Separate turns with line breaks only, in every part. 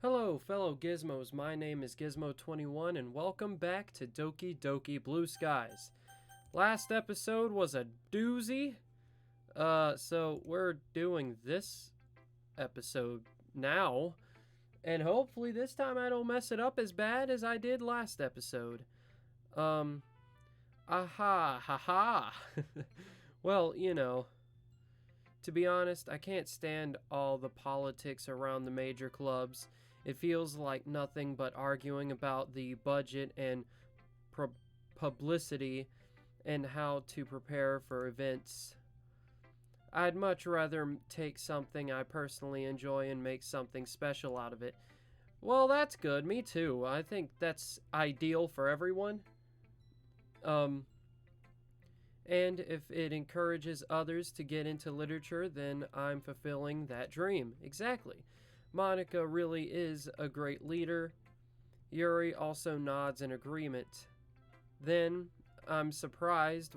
Hello, fellow Gizmos. My name is Gizmo21, and welcome back to Doki Doki Blue Skies. Last episode was a doozy. So we're doing this episode now, and hopefully this time I don't mess it up as bad as I did last episode. Haha. Well, to be honest, I can't stand all the politics around the major clubs. It feels like nothing but arguing about the budget and publicity and how to prepare for events. I'd much rather take something I personally enjoy and make something special out of it. Well, that's good. Me too. I think that's ideal for everyone. And if it encourages others to get into literature, then I'm fulfilling that dream. Exactly. Monica really is a great leader. Yuri also nods in agreement. Then I'm surprised.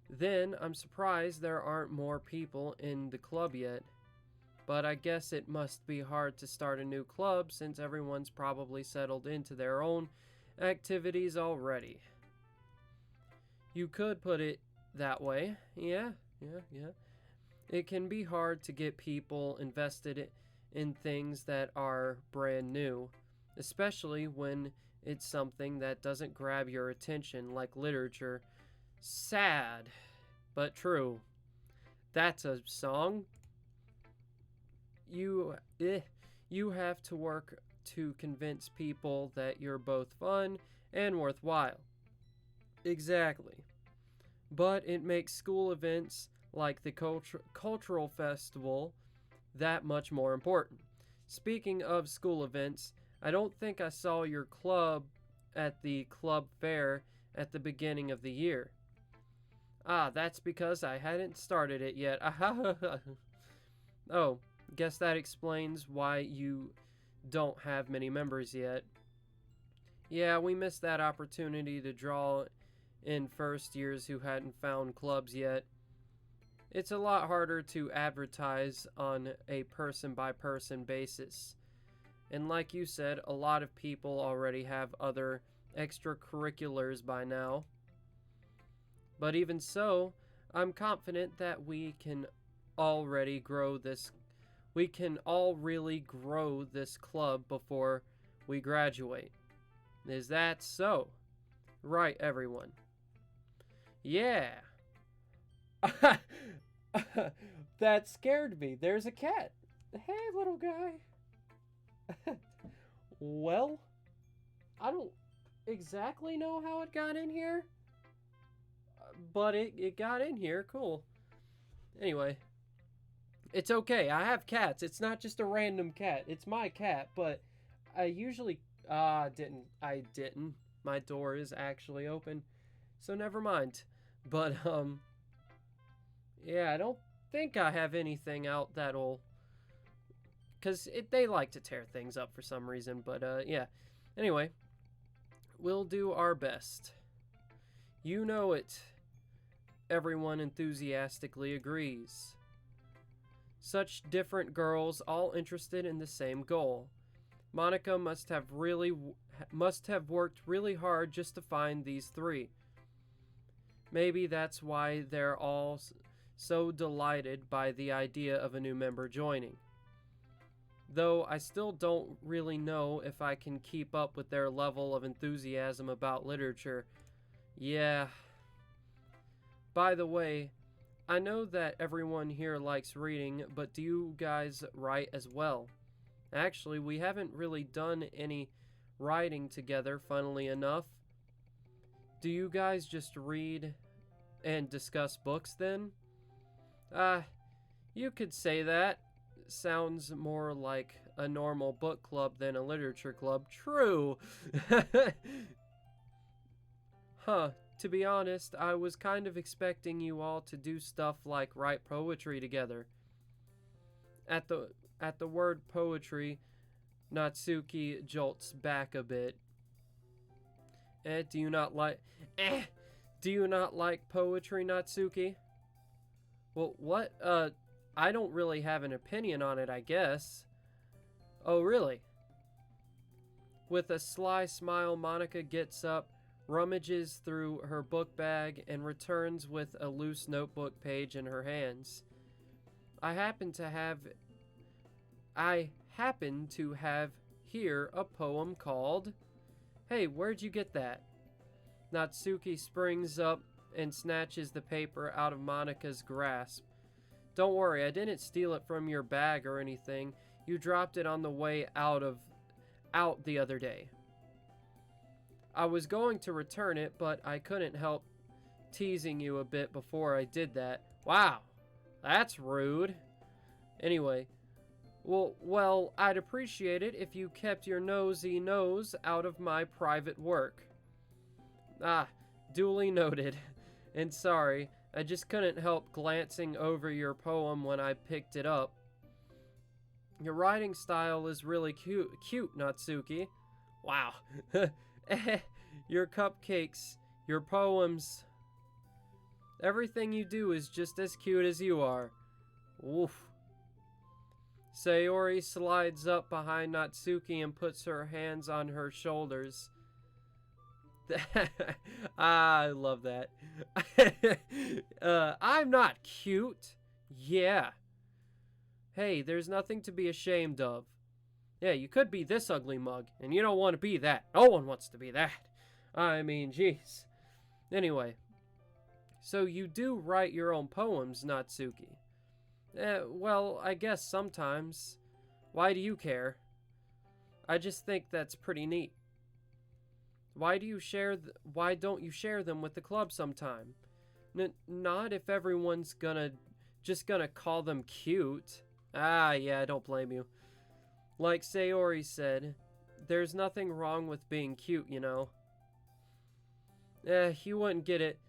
Then I'm surprised there aren't more people in the club yet. But I guess it must be hard to start a new club since everyone's probably settled into their own activities already. You could put it that way. Yeah. It can be hard to get people invested in things that are brand new, especially when it's something that doesn't grab your attention like literature. Sad, but true. That's a song. You have to work to convince people that you're both fun and worthwhile. Exactly. But it makes school events like the cultural festival that much more important. Speaking of school events, I don't think I saw your club at the club fair at the beginning of the year. That's because I hadn't started it yet. Oh, guess that explains why you don't have many members yet. Yeah, we missed that opportunity to draw in first years who hadn't found clubs yet. It's a lot harder to advertise on a person-by-person basis. And like you said, a lot of people already have other extracurriculars by now. But even so, I'm confident that we can all really grow this club before we graduate. Is that so? Right, everyone. Yeah. That scared me. There's a cat. Hey, little guy. Well, I don't exactly know how it got in here, but it got in here. Cool. Anyway, it's okay. I have cats. It's not just a random cat. It's my cat, but I usually... I didn't. My door is actually open, so never mind. But, yeah, I don't think I have anything out that'll... Because they like to tear things up for some reason, but, yeah. Anyway, we'll do our best. You know it. Everyone enthusiastically agrees. Such different girls, all interested in the same goal. Monica must have worked really hard just to find these three. Maybe that's why they're all so delighted by the idea of a new member joining. Though I still don't really know if I can keep up with their level of enthusiasm about literature. Yeah. By the way, I know that everyone here likes reading, but do you guys write as well? Actually, we haven't really done any writing together, funnily enough. Do you guys just read and discuss books then? You could say that. Sounds more like a normal book club than a literature club. True! Huh, to be honest, I was kind of expecting you all to do stuff like write poetry together. At the word poetry, Natsuki jolts back a bit. Do you not like poetry, Natsuki? Well, what? I don't really have an opinion on it, I guess. Oh, really? With a sly smile, Monica gets up, rummages through her book bag, and returns with a loose notebook page in her hands. I happen to have here a poem called... Hey, where'd you get that? Natsuki springs up and snatches the paper out of Monica's grasp. Don't worry, I didn't steal it from your bag or anything. You dropped it on the way out the other day. I was going to return it, but I couldn't help teasing you a bit before I did that. Wow, that's rude. Anyway, well, I'd appreciate it if you kept your nosy nose out of my private work. Ah, duly noted. And sorry, I just couldn't help glancing over your poem when I picked it up. Your writing style is really cute, Natsuki. Wow. Your cupcakes, your poems, everything you do is just as cute as you are. Oof. Sayori slides up behind Natsuki and puts her hands on her shoulders. I love that. I'm not cute. Yeah. Hey, there's nothing to be ashamed of. Yeah, you could be this ugly mug, and you don't want to be that. No one wants to be that. I mean, jeez. Anyway, so you do write your own poems, Natsuki? Well, I guess sometimes. Why do you care? I just think that's pretty neat. Why don't you share them with the club sometime? Not if everyone's just gonna call them cute. Ah, yeah, I don't blame you. Like Sayori said, there's nothing wrong with being cute, you know. You wouldn't get it.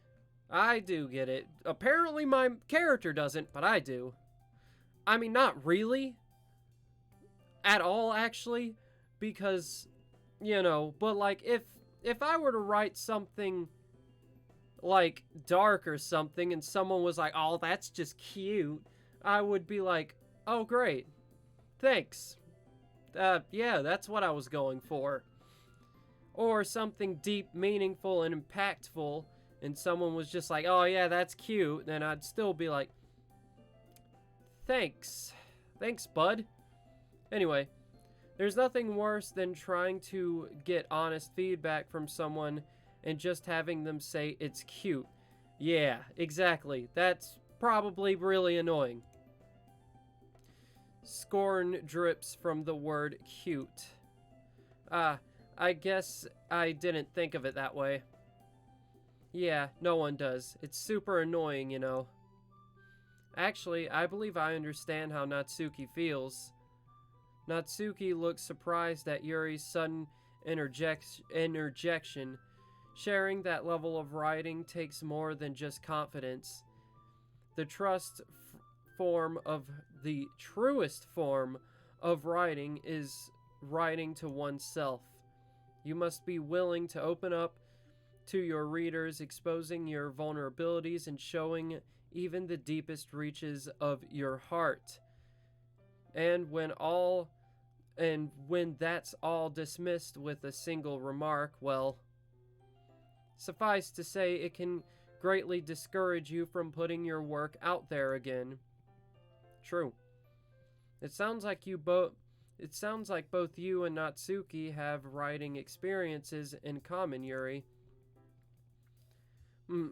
I do get it. Apparently my character doesn't, but I do. I mean, not really. At all, actually. Because, you know, but like, if I were to write something like dark or something and someone was like, oh, that's just cute, I would be like, oh, great. Thanks. Yeah, that's what I was going for. Or something deep, meaningful, and impactful, and someone was just like, oh, yeah, that's cute, then I'd still be like, thanks. Thanks, bud. Anyway, there's nothing worse than trying to get honest feedback from someone and just having them say it's cute. Yeah, exactly. That's probably really annoying. Scorn drips from the word cute. I guess I didn't think of it that way. Yeah, no one does. It's super annoying, you know. Actually, I believe I understand how Natsuki feels. Natsuki looks surprised at Yuri's sudden interjection. Sharing that level of writing takes more than just confidence. The truest form of writing is writing to oneself. You must be willing to open up to your readers, exposing your vulnerabilities and showing even the deepest reaches of your heart. And when that's all dismissed with a single remark, well, suffice to say, it can greatly discourage you from putting your work out there again. True. It sounds like both you and Natsuki have writing experiences in common, Yuri.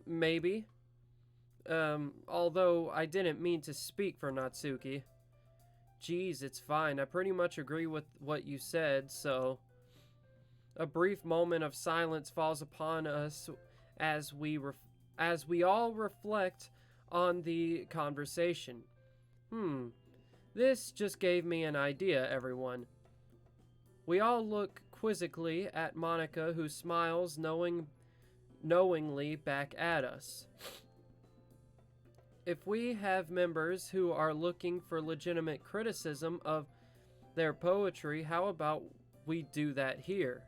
Maybe. Although I didn't mean to speak for Natsuki. Geez, it's fine. I pretty much agree with what you said, so... A brief moment of silence falls upon us as we all reflect on the conversation. This just gave me an idea, everyone. We all look quizzically at Monica, who smiles knowingly back at us. If we have members who are looking for legitimate criticism of their poetry, how about we do that here?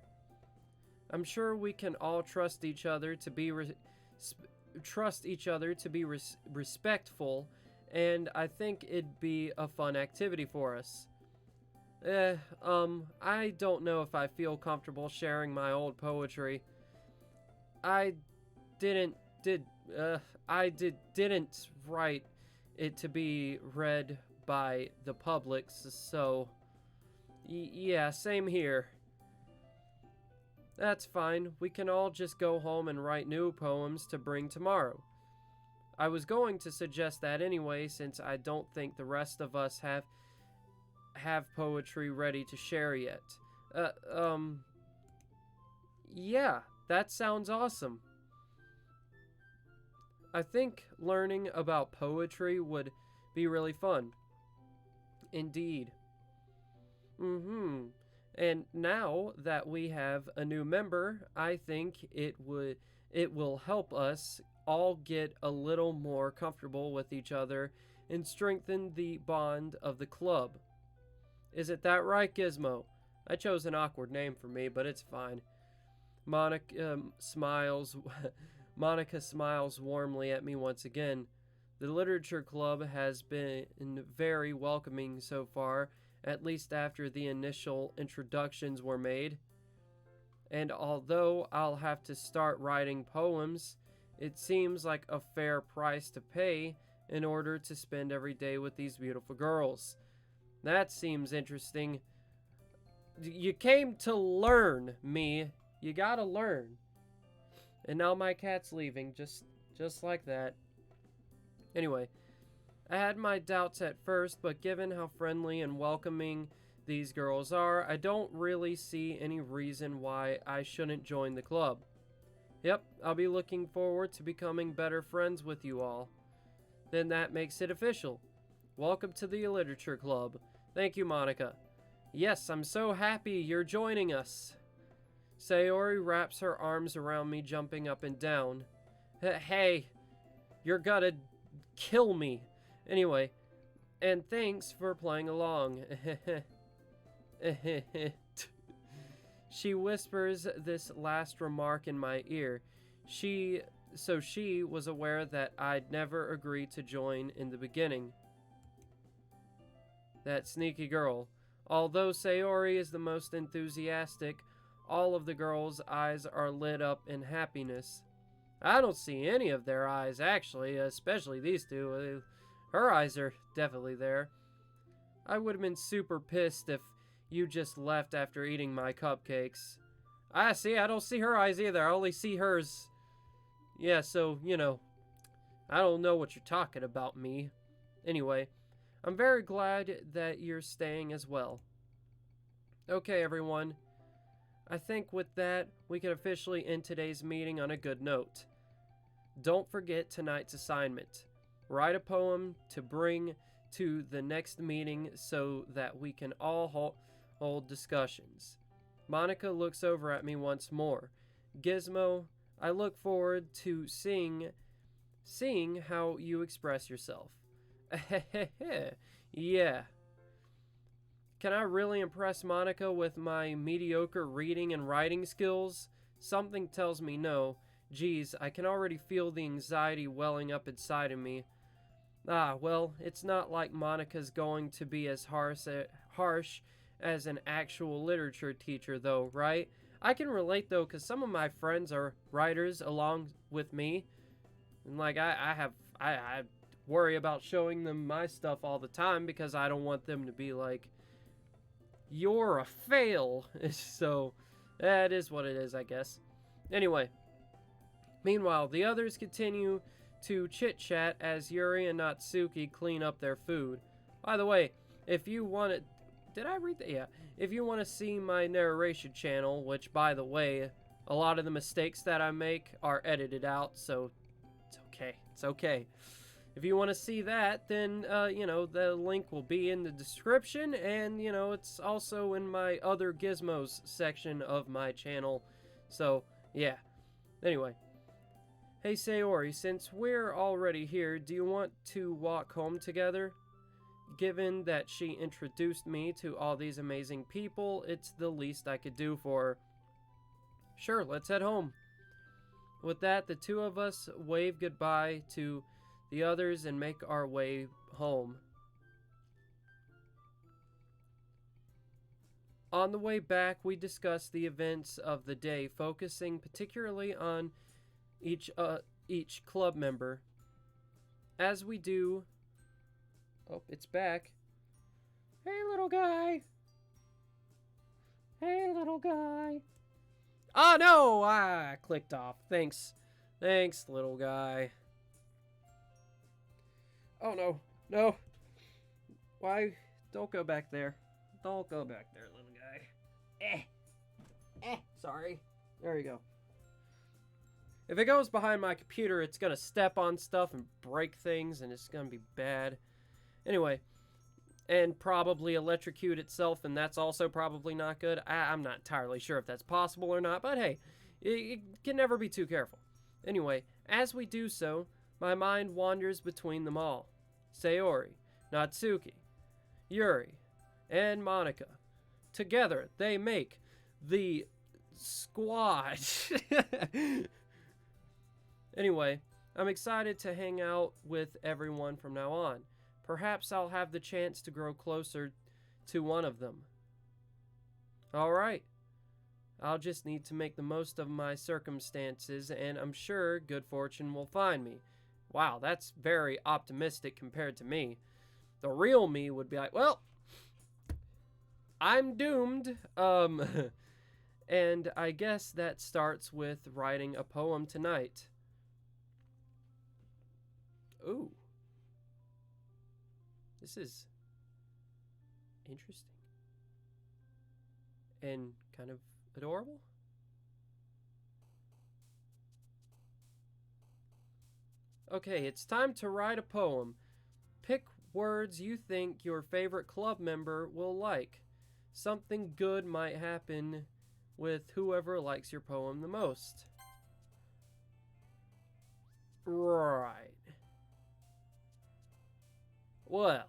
I'm sure we can all trust each other to be respectful, and I think it'd be a fun activity for us. I don't know if I feel comfortable sharing my old poetry. I didn't did didn't write it to be read by the public, so yeah, same here. That's fine. We can all just go home and write new poems to bring tomorrow. I was going to suggest that anyway, since I don't think the rest of us have poetry ready to share yet. Uh, um, yeah, that sounds awesome. I think learning about poetry would be really fun. Indeed. Mm-hmm. And now that we have a new member, I think it will help us all get a little more comfortable with each other and strengthen the bond of the club. Is it that right, Gizmo? I chose an awkward name for me, but it's fine. Monica smiles. Monica smiles warmly at me once again. The literature club has been very welcoming so far, at least after the initial introductions were made. And although I'll have to start writing poems, it seems like a fair price to pay in order to spend every day with these beautiful girls. That seems interesting. You came to learn, me. You gotta learn. And now my cat's leaving, just like that. Anyway, I had my doubts at first, but given how friendly and welcoming these girls are, I don't really see any reason why I shouldn't join the club. Yep, I'll be looking forward to becoming better friends with you all. Then that makes it official. Welcome to the Literature Club. Thank you, Monica. Yes, I'm so happy you're joining us. Sayori wraps her arms around me, jumping up and down. Hey, you're gonna kill me. Anyway, and thanks for playing along. She whispers this last remark in my ear. She was aware that I'd never agreed to join in the beginning. That sneaky girl. Although Sayori is the most enthusiastic, all of the girls' eyes are lit up in happiness. I don't see any of their eyes, actually, especially these two. Her eyes are definitely there. I would have been super pissed if you just left after eating my cupcakes. I don't see her eyes either. I only see hers. Yeah, so, I don't know what you're talking about, me. Anyway, I'm very glad that you're staying as well. Okay, everyone. I think with that, we can officially end today's meeting on a good note. Don't forget tonight's assignment. Write a poem to bring to the next meeting so that we can all hold discussions. Monica looks over at me once more. Gizmo, I look forward to seeing how you express yourself. Yeah. Can I really impress Monica with my mediocre reading and writing skills? Something tells me no. Geez, I can already feel the anxiety welling up inside of me. Well, it's not like Monica's going to be as harsh as an actual literature teacher, though, right? I can relate, though, because some of my friends are writers along with me. And, I worry about showing them my stuff all the time because I don't want them to be like, you're a fail. So, that is what it is, I guess. Anyway, meanwhile, the others continue to chit-chat as Yuri and Natsuki clean up their food. By the way, if you want to... Did I read that? Yeah. If you want to see my narration channel, which, by the way, a lot of the mistakes that I make are edited out, so it's okay. It's okay. If you want to see that, then, the link will be in the description, and, it's also in my other gizmos section of my channel. So, yeah. Anyway. Hey, Sayori, since we're already here, do you want to walk home together? Given that she introduced me to all these amazing people, it's the least I could do for her. Sure, let's head home. With that, the two of us wave goodbye to the others and make our way home. On the way back, we discussed the events of the day, focusing particularly on each club member. As we do, oh, it's back. Hey, little guy. Hey, little guy. Oh, no! I clicked off. Thanks. Thanks, little guy. Oh, no. No. Why? Don't go back there. Don't go back there, little guy. Sorry. There you go. If it goes behind my computer, it's gonna step on stuff and break things, and it's gonna be bad. Anyway, and probably electrocute itself, and that's also probably not good. I'm not entirely sure if that's possible or not, but hey, it can never be too careful. Anyway, as we do so, my mind wanders between them all. Sayori, Natsuki, Yuri, and Monica. Together, they make the squad. Anyway, I'm excited to hang out with everyone from now on. Perhaps I'll have the chance to grow closer to one of them. Alright. I'll just need to make the most of my circumstances, and I'm sure good fortune will find me. Wow, that's very optimistic compared to me. The real me would be like, well, I'm doomed. And I guess that starts with writing a poem tonight. Ooh. This is interesting. And kind of adorable. Okay, it's time to write a poem. Pick words you think your favorite club member will like. Something good might happen with whoever likes your poem the most. Right. Well.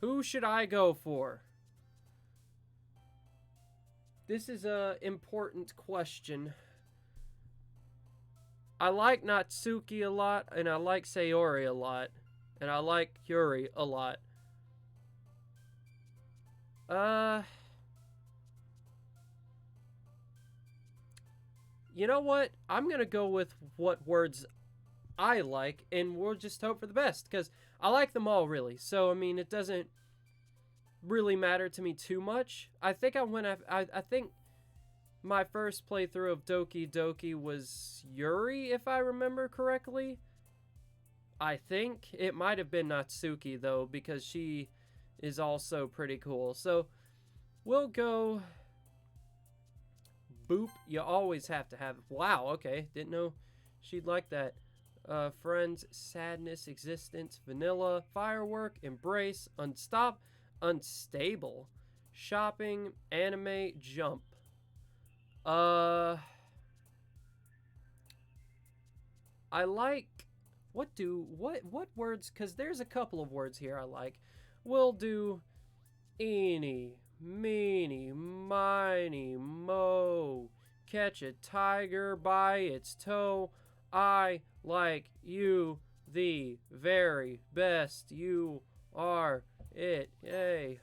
Who should I go for? This is an important question. I like Natsuki a lot, and I like Sayori a lot, and I like Yuri a lot. You know what? I'm gonna go with what words I like, and we'll just hope for the best, because I like them all, really. So, I mean, it doesn't really matter to me too much. I think I think my first playthrough of Doki Doki was Yuri, if I remember correctly. I think it might have been Natsuki, though, because she is also pretty cool. So, we'll go... Boop. You always have to have... Wow, okay. Didn't know she'd like that. Friends, sadness, existence, vanilla, firework, embrace, unstop, unstable, shopping, anime, jump. I like... What words? Because there's a couple of words here I like. We'll do eeny, meeny, miny, mo. Catch a tiger by its toe. I like you the very best. You are it. Hey.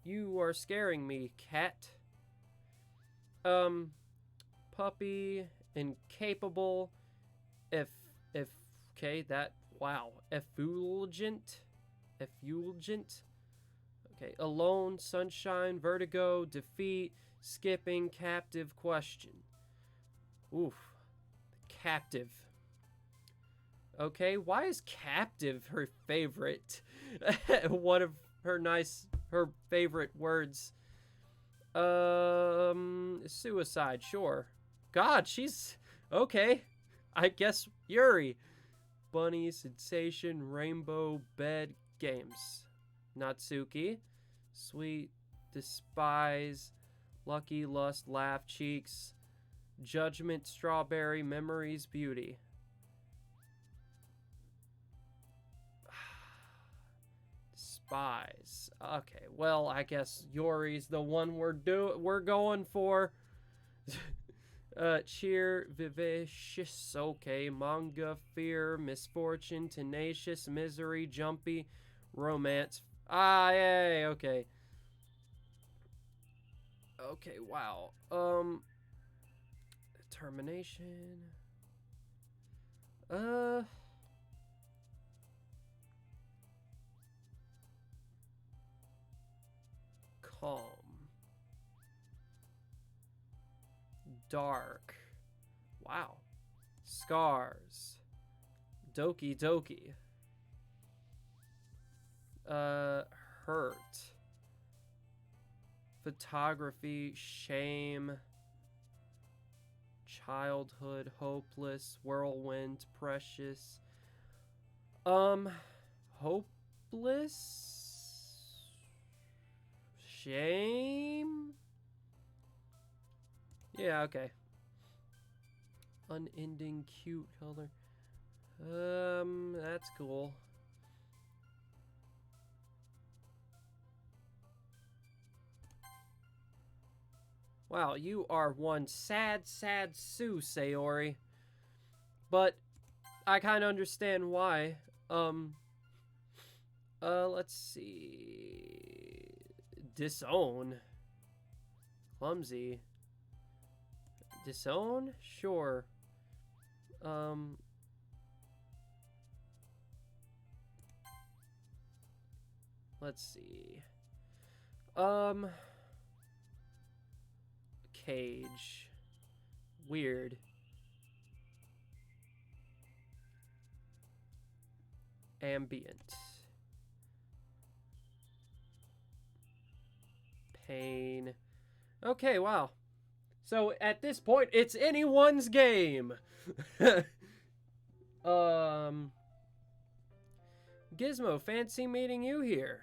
You are scaring me, cat. Puppy, incapable, okay, that, wow, effulgent, okay, alone, sunshine, vertigo, defeat, skipping, captive, question. Oof, captive. Okay, why is captive her favorite? One of her favorite words. Suicide, sure. God, she's... Okay. I guess Yuri. Bunny, sensation, rainbow, bed, games. Natsuki. Sweet, despise, lucky, lust, laugh, cheeks. Judgment, strawberry, memories, beauty. Despise. Okay, well, I guess Yuri's the one we're going for. Cheer, vivacious, okay, manga, fear, misfortune, tenacious, misery, jumpy, romance. Ah, yay, okay. Okay, wow. Determination. Calm. Dark. Wow. Scars. Doki Doki. Hurt. Photography. Shame. Childhood. Hopeless. Whirlwind. Precious. Hopeless. Shame. Yeah, okay. Unending cute color. That's cool. Wow, you are one sad, sad Sue, Sayori. But I kind of understand why. Let's see. Disown. Clumsy. Disown? Sure. Let's see. Cage. Weird. Ambient. Pain. Okay, wow. So at this point, it's anyone's game. Gizmo, fancy meeting you here.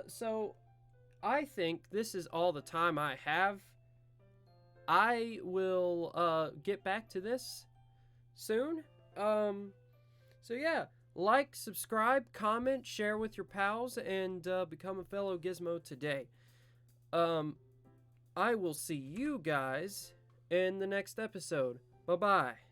So I think this is all the time I have. I will get back to this soon. So yeah, like, subscribe, comment, share with your pals, and become a fellow Gizmo today. I will see you guys in the next episode. Bye-bye.